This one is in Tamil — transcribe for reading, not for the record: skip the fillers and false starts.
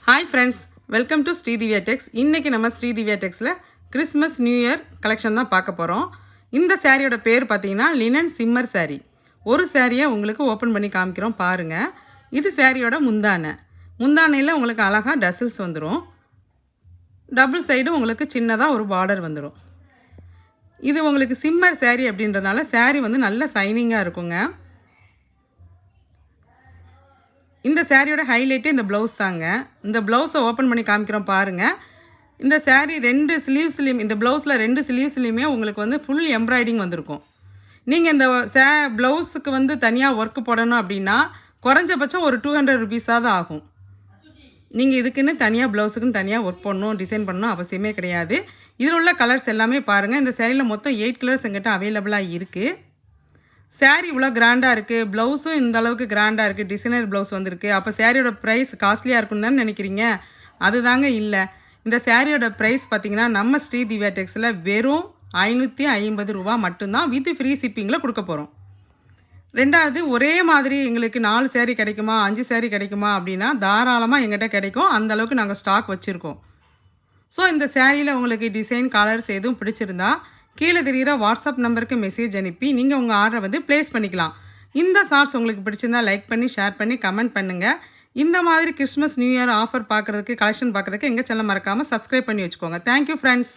Hi friends, welcome to Sridivya Tex. இன்றைக்கி நம்ம ஸ்ரீதிவ்யா டெக்ஸில் கிறிஸ்மஸ் நியூ இயர் கலெக்ஷன் தான் பார்க்க போகிறோம். இந்த சாரியோட பேர் பார்த்தீங்கன்னா லினன் சிம்மர் சாரீ. ஒரு சாரியை உங்களுக்கு ஓப்பன் பண்ணி காமிக்கிறோம் பாருங்கள். இது சாரியோட முந்தானையில் உங்களுக்கு அழகாக டசில்ஸ் வந்துடும். டபுள் சைடு உங்களுக்கு சின்னதாக ஒரு பார்டர் வந்துடும். இது உங்களுக்கு சிம்மர் சாரீ அப்படின்றதுனால சாரீ வந்து நல்ல சைனிங்காக இருக்குங்க. இந்த சாரியோட ஹைலைட்டே இந்த ப்ளவுஸ் தாங்க. இந்த ப்ளவுஸை ஓப்பன் பண்ணி காமிக்கிறோம் பாருங்கள். இந்த சாரீ இந்த ப்ளவுஸில் 2 ஸ்லீவ்ஸ்லேயுமே உங்களுக்கு வந்து ஃபுல் எம்ப்ராய்டிங் வந்திருக்கும். நீங்கள் இந்த ப்ளவுஸுக்கு வந்து தனியாக ஒர்க்கு போடணும் அப்படின்னா குறைஞ்சபட்சம் ஒரு 200 ருபீஸாவது ஆகும். நீங்கள் இதுக்குன்னு தனியாக ப்ளவுஸுக்குன்னு தனியாக ஒர்க் பண்ணணும், டிசைன் பண்ணணும் அவசியமே கிடையாது. இதில் உள்ள கலர்ஸ் எல்லாமே பாருங்கள். இந்த சாரியில் மொத்தம் 8 கலர்ஸ் எங்கிட்ட அவைலபிளாக இருக்குது. சாரீ இவ்வளோ கிராண்டாக இருக்குது, ப்ளவுஸும் இந்த அளவுக்கு கிராண்டாக இருக்குது, டிசைனர் ப்ளவுஸ் வந்திருக்கு. அப்போ சாரியோட ப்ரைஸ் காஸ்ட்லியாக இருக்குன்னு தானே நினைக்கிறீங்க? அதுதாங்க இல்லை. இந்த சாரியோட ப்ரைஸ் பார்த்திங்கன்னா நம்ம ஸ்ரீதிவ்யா டெக்ஸில் வெறும் 550 ரூபா மட்டும்தான் வித் ஃப்ரீ ஷிப்பிங்கில் கொடுக்க போகிறோம். ரெண்டாவது, ஒரே மாதிரி எங்களுக்கு 4 சாரீ கிடைக்குமா 5 சாரீ கிடைக்குமா அப்படின்னா தாராளமாக எங்கிட்ட கிடைக்கும். அந்தளவுக்கு நாங்கள் ஸ்டாக் வச்சுருக்கோம். ஸோ இந்த சாரியில் உங்களுக்கு டிசைன் கலர்ஸ் எதுவும் பிடிச்சிருந்தா கீழே தெரிகிற வாட்ஸ்அப் நம்பருக்கு மெசேஜ் அனுப்பி நீங்கள் உங்கள் ஆர்டரை வந்து ப்ளேஸ் பண்ணிக்கலாம். இந்த ஷார்ட்ஸ் உங்களுக்கு பிடிச்சிருந்தா லைக் பண்ணி, ஷேர் பண்ணி, கமெண்ட் பண்ணுங்கள். இந்த மாதிரி கிறிஸ்மஸ் நியூ இயர் ஆஃபர் பார்க்குறதுக்கு, கலெக்ஷன் பார்க்குறதுக்கு எங்கள் சேனல் மறக்காமல் சப்ஸ்கிரைப் பண்ணி வச்சுக்கோங்க. Thank you friends.